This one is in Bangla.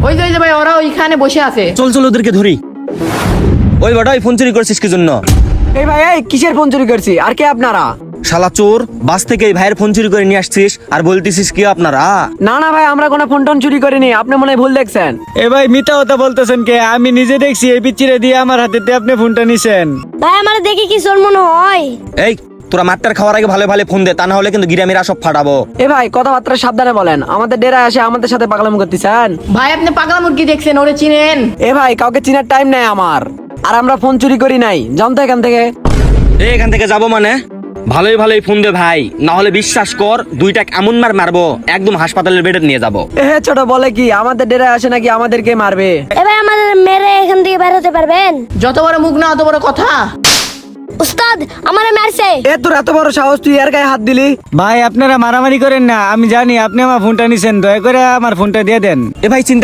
ওই যে ভাই ওরা ওইখানে বসে আছে। চল চল ওদেরকে ধরি। ওই বেটা, ফোন চুরি করছিস কি জন্য? এই ভাই, এই কিসের ফোন চুরি করছি? আর কে আপনারা? শালা চোর, বাস থেকে এই ভাইয়ের ফোন চুরি করে নিয়ে আসছিস আর বলতেছিস কি আপনারা? না না ভাই, আমরা কোনো ফোন টোন চুরি করিনি, আপনি মনে হয় ভুল দেখছেন। এ ভাই মিথ্যা কথা বলতেছেন কে? আমি নিজে দেখছি এই পিচ্চিরে দিয়ে আমার হাতেতে আপনি ফোনটা নিছেন। ভাই আমার দেখে কি চোর মনে হয়? এই তোরা মাত্রার খাওয়ার আগে ভালো ভালো ফোন দে, তা না হলে কিন্তু গিরামিরা সব ফাটাবো। এ ভাই, কথাবার্তা সাবধানে বলেন, আমাদের ডেরায় আসে আমাদের সাথে পাগলামি করতেছেন। ভাই আপনি পাগলা মুরগি দেখছেন, ওরে চিনেন? এ ভাই, কাউকে চিনার টাইম নাই আমার, আর আমরা ফোন চুরি করি নাই, জানতো এখান থেকে। এখান থেকে যাবো মানে? ভালোই ভালোই ফোন দে ভাই, না হলে বিশ্বাস কর দুইটা এমন মারবো একদম হাসপাতালের বেডে নিয়ে যাবো। এ ছোট বলে কি, আমাদের ডেরায় আসে নাকি আমাদেরকে মারবে? এ ভাই আমাদের মেরে এখান থেকে বের হতে পারবেন? যত বড় মুখ না অত বড় কথা। উস্তাদ আমারে মারছে। এ তোর এত বড় সাহস, তুই এর গায়ে হাত দিলি? ভাই আপনারা মারামারি করেন না, আমি জানি আপনি আমার ফোনটা নিছেন, দয়া করে আমার ফোনটা দিয়ে দেন। এ ভাই চিন্তা